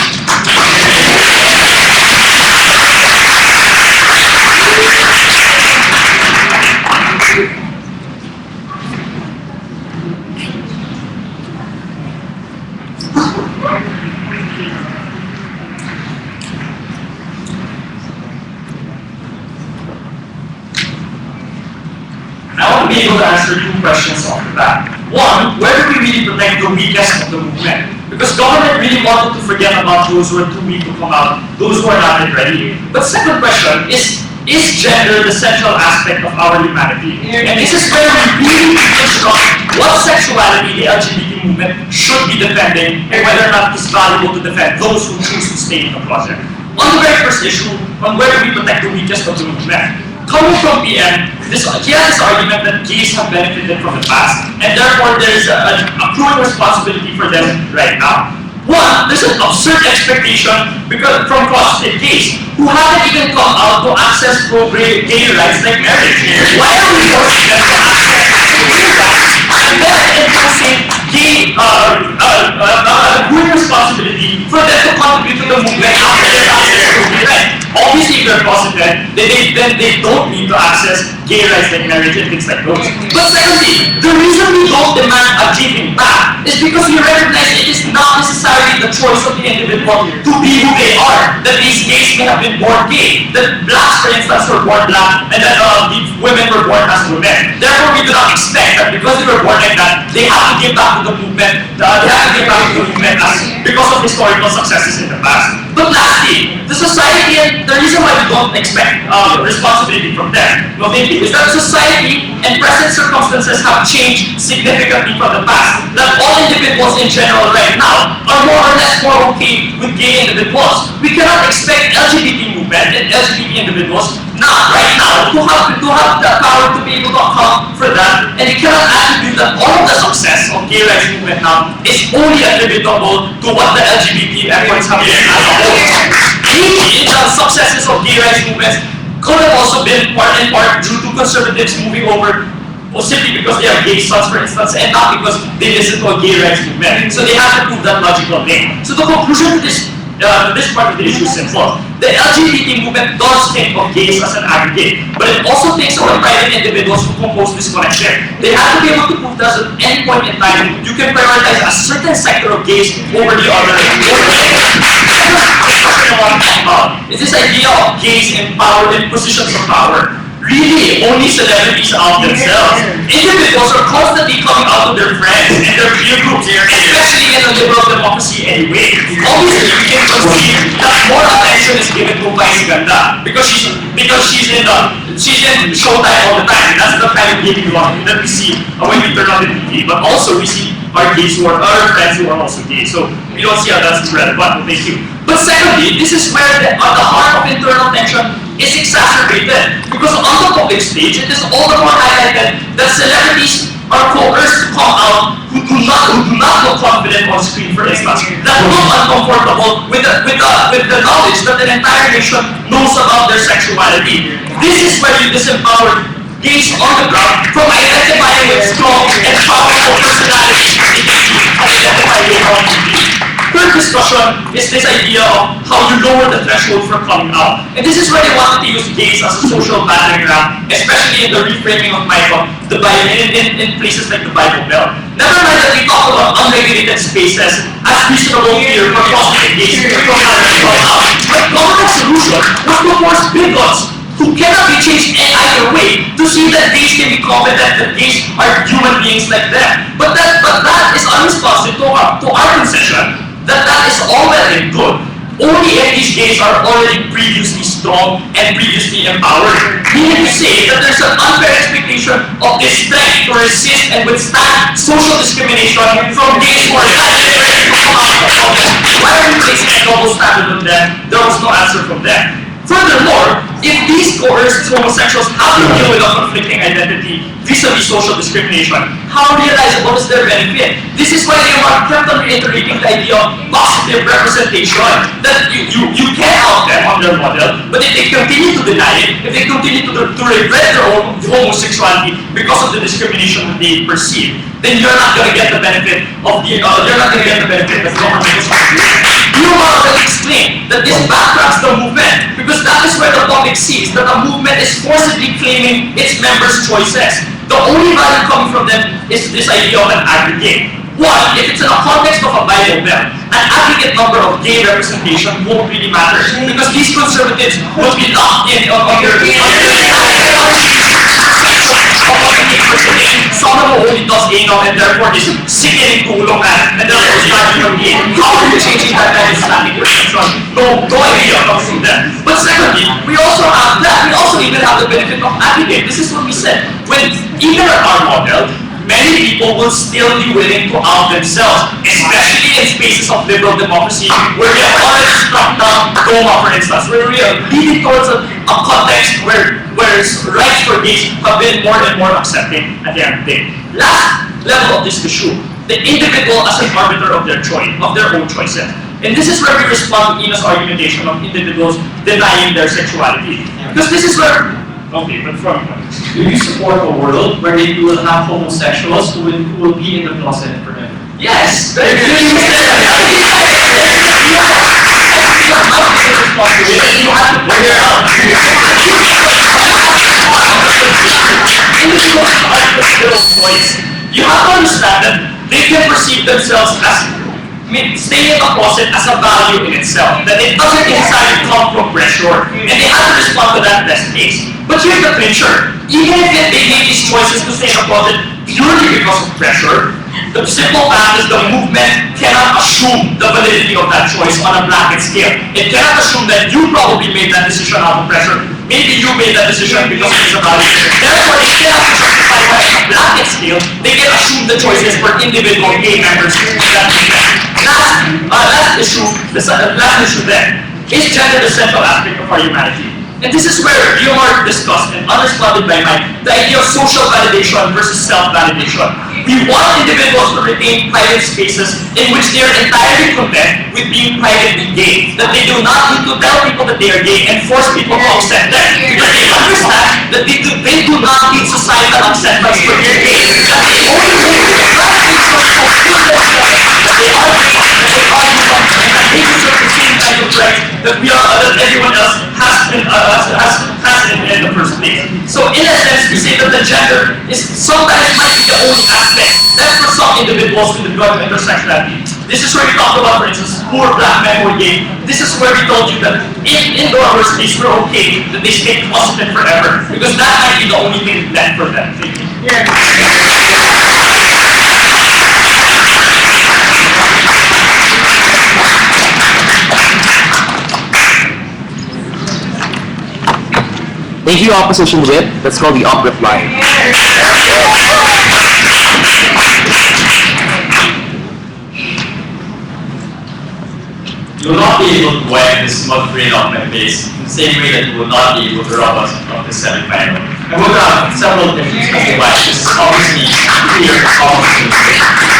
I want to be able to answer two questions off the bat. One, where do we really protect the weakest of the movement? Because government really wanted to forget about those who are too weak to come out, those who are not yet ready. But second question is gender the central aspect of our humanity? And this is where we really construct what sexuality the LGBT movement should be defending and whether or not it's valuable to defend those who choose to stay in the project. On the very first issue, on where do we protect the weakest of the movement? Coming from PM, he has this argument that gays have benefited from the past, and therefore there is a accruing responsibility for them right now. One, there's an absurd expectation because from closeted gays who haven't even come out to access pro-gay rights like marriage. Why are we forcing them to access gay rights and then enforcing gay accruing responsibility for them to contribute to the movement after their access to gay rights? Obviously, if they're closeted, then they don't need to access gay rights like marriage and things like those. But secondly, the reason we don't demand a giving back is because we recognize it is not necessarily the choice of the individual to be who they are. That these gays may have been born gay, that blacks, for instance, were born black, and that the women were born as women. Therefore, we do not expect that because they were born like that, they have to give back to the movement. They have to give back to the movement because of historical successes in the past. But lastly, the society, and the reason why we don't expect responsibility from them, is that society and present circumstances have changed significantly from the past. That all individuals in general right now are more or less more okay with gay individuals. We cannot expect LGBT movement and LGBT individuals not right now to have the power to be able to account for that, and we cannot attribute that all of the success of gay rights movement now is only attributable to what the LGBT efforts have been as a whole. Maybe the successes of gay rights movements could have also been part in part due to conservatives moving over or simply because they are gay sons, for instance, and not because they listen to a gay rights movement. So they have to prove that logical link. So the conclusion to this part of the issue is simple. The LGBT movement does think of gays as an aggregate, but it also thinks of the private individuals who compose this connection. They have to be able to prove that at any point in time, you can prioritize a certain sector of gays over the other. Is this idea of gays in power, in positions of power, really only celebrities out themselves? Individuals are constantly coming out to their friends and their peer groups, especially in a liberal democracy anyway. Obviously, we can conceive that more attention is given to Vice Ganda because she's in Showtime all the time. That's the kind of gay we want that we see when we turn on the TV. But also we see our gays who are our friends who are also gay. So we don't see how that's relevant. Well, thank you. But secondly, this is where the heart of internal tension is exacerbated because on the public stage, it is all the more highlighted that celebrities are coerced to come out who do not look confident on screen, for instance, that look uncomfortable with the knowledge that an entire nation knows about their sexuality. This is where you disempower gays on the ground from identifying with strong and powerful personalities and identifying with how to be. Third discussion is this idea of how you lower the threshold for coming out. And this is where they wanted to use gays as a social battering ram, especially in the reframing of the Bible, in places like the Bible Belt. Never mind that we talk about unregulated spaces as reasonable here for closeted gays to come out. But government solution was to force bigots who cannot be changed in either way to see that gays can be competent, that gays are human beings like them. But that is unresponsive to our concession that is all well and good. Only if these gays are already previously strong and previously empowered. Meaning to say that there's an unfair expectation of this strength to resist and withstand social discrimination from gays who are not ready to come out of the problem. Why are we placing a double standard on them? There was no answer from them. Furthermore, if these coerced homosexuals have to deal with a conflicting identity vis-a-vis social discrimination, how realizable is their benefit? This is why they are kept on reiterating the idea of positive representation, that you can help them on their model, but if they continue to deny it, if they continue to regret their own homosexuality because of the discrimination that they perceive, then you're not going to get the benefit of the government is contributing. You already explained that this backtracks the movement because that is where the public sees that the movement is forcibly claiming its members' choices. The only value coming from them is this idea of an aggregate. One, if it's in a context of a Bible belt, an aggregate number of gay representation won't really matter because these conservatives will be locked in on their someone who only does anal and therefore is sickening tulong and therefore is not even gay. How are you changing that kind of Islamic perception? No idea comes from that. But secondly, we also have that. We also even have the benefit of aggregate. This is what we said. When even at our model, many people will still be willing to out themselves, especially in spaces of liberal democracy, where we have already struck down DOMA, for instance, where we are leading towards a context where rights for gays have been more and more accepting at the end of the day. Last level of this issue, the individual as an arbiter of their choice, of their own choices. And this is where we respond to Ina's argumentation of individuals denying their sexuality. Because this is where okay, but do you support a world where they will have homosexuals who will be in the closet forever? Yes! You have to bring it out. Individuals are the little voice. You have to understand that they can perceive themselves as staying in the closet as a value in itself, that it doesn't necessarily come from pressure, and they have to respond to that best case. But here's the picture. Even if they make these choices to stay in the closet purely because of pressure, the simple fact is the movement cannot assume the validity of that choice on a blanket scale. It cannot assume that you probably made that decision out of pressure. Maybe you made that decision because it is a value. Therefore, they cannot justify why on a blanket scale, they can assume the choices for individual gay members of that movement. Last issue then, is gender the central aspect of our humanity? And this is where Leomar discussed and unresponded by Mike, the idea of social validation versus self-validation. We want individuals to retain private spaces in which they are entirely content with being privately gay. That they do not need to tell people that they are gay and force people to accept them. Because they understand that they do not need societal acceptance for their gay. That the only way to practice social themselves that they are gay, that they are human, and that they deserve the same kind of rights that everyone else has in the first place. So in a sense, we say that the gender is sometimes might be the only aspect that for some individuals with the drug of intersectionality. This is where we talk about, for instance, poor black men who are gay. This is where we told you that in the universities we're okay that they stay closeted forever because that might be the only thing left for them. Thank you, Opposition Whip. That's called the Op Reply. You will not be able to wipe this smug grin off my face in the same way that you will not be able to rob us of the semi-final. I'm going to have several issues as to why this is obviously clear opposition.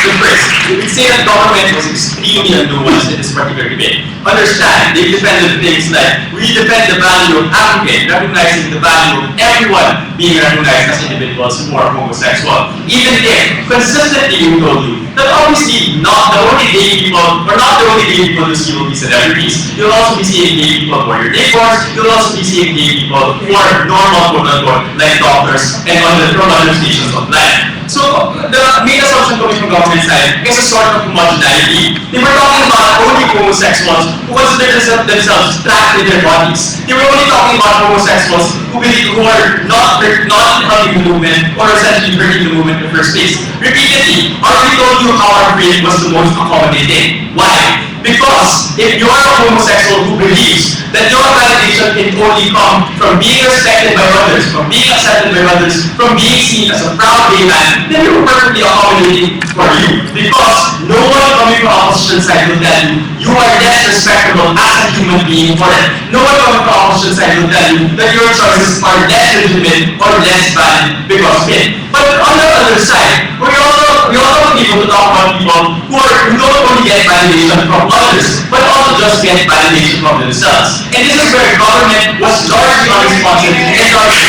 So first, you can say that government was extremely unnuanced in this particular debate. Understand, they defended things like, we defend the value of aggregate, recognizing the value of everyone being recognized as individuals who are homosexual. Even if, consistently we told you, that obviously not the only gay people, or not the only gay people who see will be celebrities. You'll also be seeing gay people who are your neighbors, you'll also be seeing gay people who are normal, quote-unquote, like doctors and from other stations of life. So the main assumption coming from government side is a sort of homogeneity. They were talking about only homosexuals who consider themselves trapped in their bodies. They were only talking about homosexuals who are not helping the movement or essentially hurting the movement in the first place. Repeatedly, already told you how our brain was the most accommodating. Why? Because if you're a homosexual who believes that your validation can only come from being respected by others, from being accepted by others, from being seen as a proud gay man, then you're perfectly accommodating for you. Because no one coming from opposition side will tell you you are less respectable as a human being for it. No one coming from opposition side will tell you that your choices are less legitimate or less valid because of it. But on the other side, we also be able to talk about people who don't only get validation from others, but also just get validation from themselves. And this is where government was largely unresponsive and largely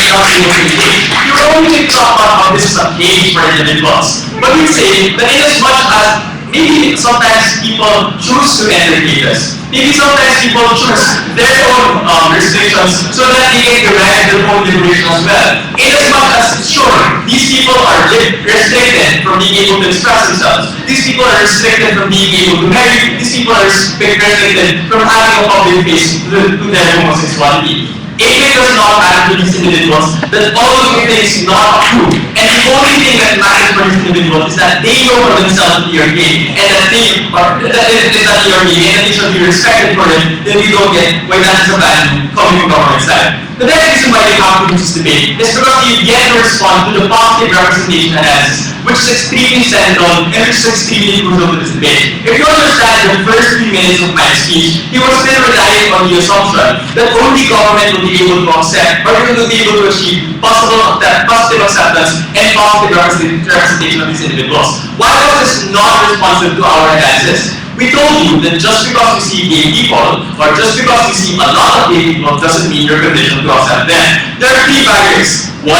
not able to engage. You're only talk about how this is a cage for individuals. But we say that in as much as maybe sometimes people choose to enter cages, maybe sometimes people choose their own restrictions so that they can derive their own liberation as well. In as much as, sure, these people are restricted from being able to express themselves, these people are restricted from being able to marry, these people are restricted from having a public face to their homosexuality. It does not matter to these individuals that all of these things not true. And the only thing that matters for these individuals is that they know for themselves that they are gay, and that they are that they are gay, and that they should be respected for it. Then we don't get why that is a value coming from government side. The next reason why they have to do this debate is because you get to respond to the positive representation analysis, which is extremely central and which is extremely crucial to this debate. If you understand the first 3 minutes of my speech, he was still relying on the assumption that only government will be able to accept or will be able to achieve positive acceptance and positive representation of these individuals. Why was this not responsive to our analysis? We told you that just because you see gay people, or just because you see a lot of gay people, doesn't mean you're conditioned to accept them. There are 3 barriers. 1,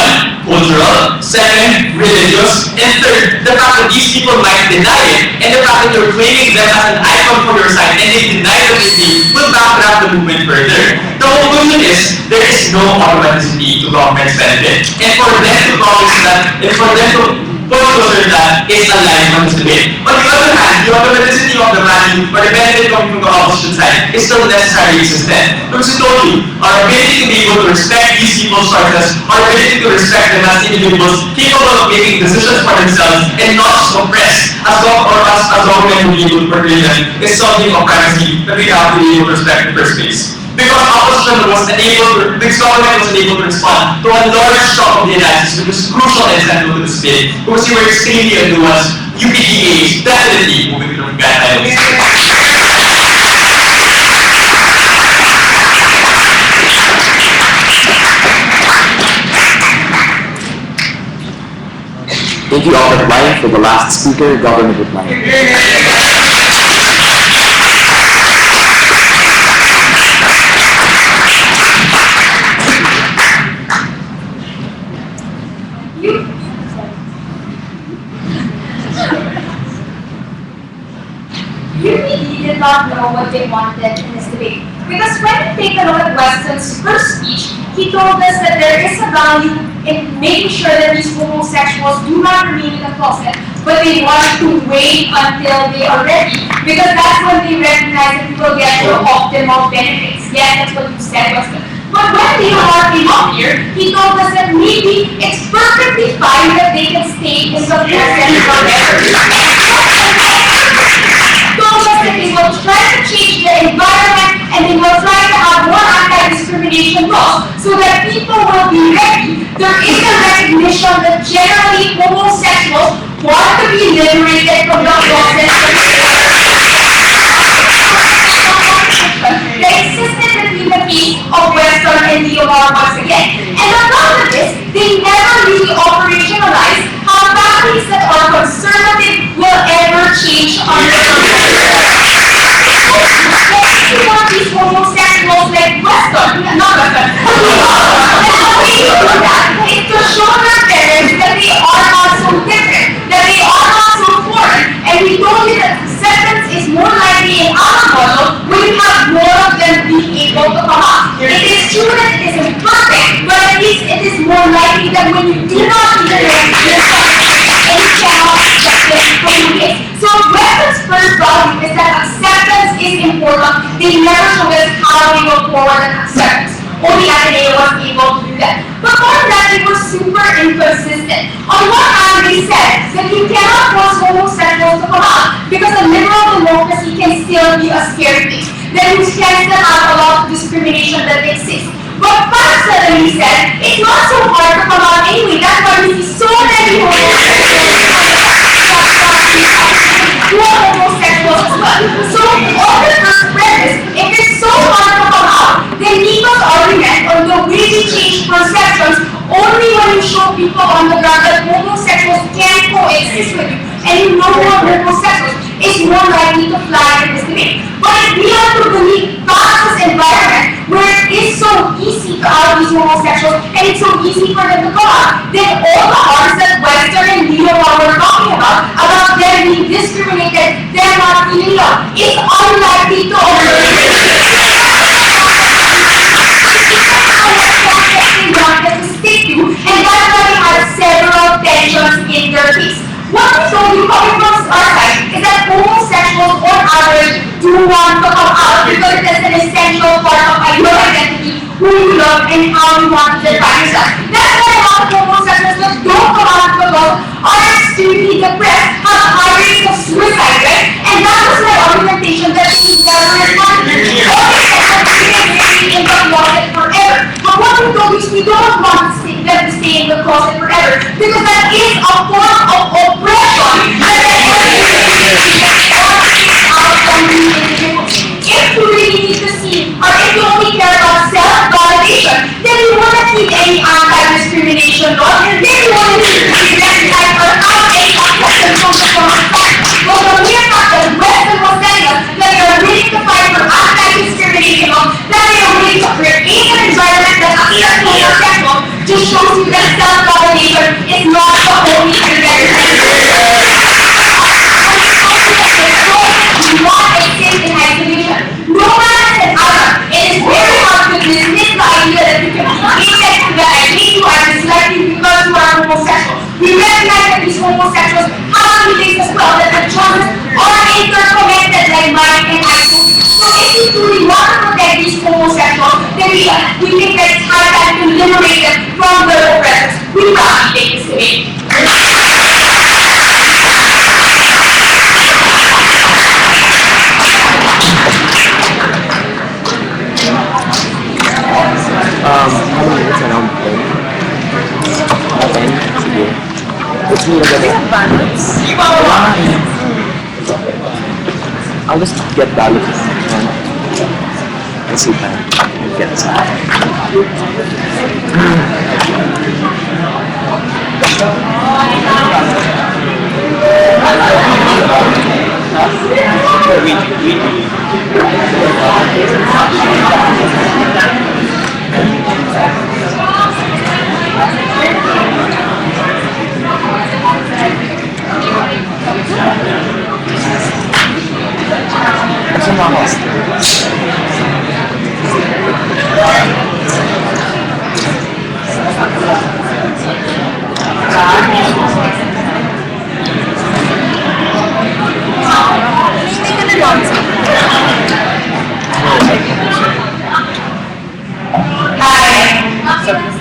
cultural. 2, religious. And 3, the fact that these people might deny it, and the fact that you're claiming them as an icon for your side, and they deny that they be, will backtrack the movement further. The conclusion is, there is no automaticity to government's benefit. And for them to promise that, and for them to that is a lie from this debate. On the other hand, the automaticity of the value or the benefit coming from the opposition side is still necessarily existent. Because we told you, our ability to be able to respect these people's choices, our ability to respect them as individuals capable of making decisions for themselves and not just oppressed as government will be able to portray them is something of primacy that we have to be able to respect in the first place. Because opposition was unable to, because government was unable to respond to a large shock of the analysis, which was crucial and central to this debate, because you were extremely nuanced. UPD is definitely moving to the guidelines. Thank you all for applying. For the last speaker, Governor replying. UPD did not know what they wanted in this debate. Because when we take a look at Weston's first speech, he told us that there is a value in making sure that these homosexuals do not remain in the closet, but they want to wait until they are ready. Because that's when they recognize that people get the optimal benefits. Yes, that's what you said, Weston. But when they came up here, he told us that maybe it's perfectly fine that they can stay in the closet forever. Told us that they will try to change the environment and they will try to have more anti-discrimination laws so that people will be ready. There is a recognition that generally homosexuals want to be liberated from the closet that existed between the case of Weston and Leomar once again. And on top of this, they never really operationalize how families that are conservative will ever change under you want these homosexuals like Weston, not Weston. And how they do that is to show their parents that they are not so different, that they are not so foreign. And we told you that acceptance is more likely in our model when you have more of them being able to come up. It is true that it is imperfect, but at least it is more likely that when you do not even recognize and you cannot accept it from the case. So Weston's first value is that acceptance is important. They never showed us how they go forward in acceptance. Only Ateneo was able to do that. But more than that, they were super inconsistent. On one hand, they said that you cannot force homosexuals to come out because a liberal democracy can still be a scary thing. That you can still have a lot of discrimination that exists. But Fox suddenly said, it's not so hard to come out anyway. That's why we see so many homosexuals as well. So, on the first premise, if it's so hard to come out, then Nico's argument on the way we change perceptions only when you show people on the ground that homosexuals can coexist with you and you know more homosexuals is more likely to fly in this debate. But if we have to believe Fox's environment where it is so easy to out these homosexuals and it's so easy for them to come out, then all the harms that Western and Neo were talking about them being discriminated, them not feeling love, is unlikely to occur. And that's why we had several tensions in their case. What we told you coming from our side is that homosexuals on average do want to come out because it is an essential part of your identity, who you love and how you want to define yourself. That's why a lot of homosexuals that don't come out to the world are extremely depressed, have high rates of suicide, right? And that was my argumentation that we never responded. In the closet forever. But what we told you is we don't want them to stay in the closet forever because that is a form of oppression that out from the individual. If you really need to see, or if you only care about self-validation, then you wouldn't need any anti-discrimination laws, then you wouldn't need to recognize or out any oppression from the common fact. But the mere fact that Western was telling us that they are willing to fight for anti-discrimination laws, that they are willing to create an environment that accepts homosexuals, just shows you that self-validation is not the only thing that is not exist in isolation. No man is an other. It is very hard to dismiss the idea that you can indexed to that I hate you, I dislike you because you are homosexual. We recognize that these homosexuals have feelings as well, that the choices are interconnected like mine and I do. So if you truly want to protect these homosexuals, then we think that it's high time to liberate them from their oppressors. We cannot take this debate. How many minutes around 10? 10? Sige. Let's meet again. I'll just get ballots and let's see if I get some.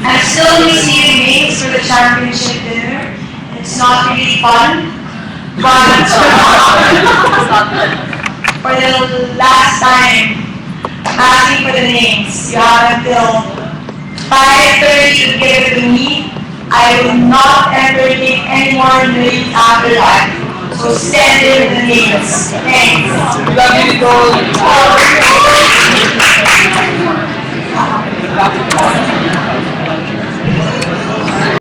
I'm still receiving names for the championship dinner. It's not really fun, but for the last time, asking for the names. You have until 5:30 to give it to me. I will not entertain any more names after that. So send in the names. Thanks. Love you, Nicole.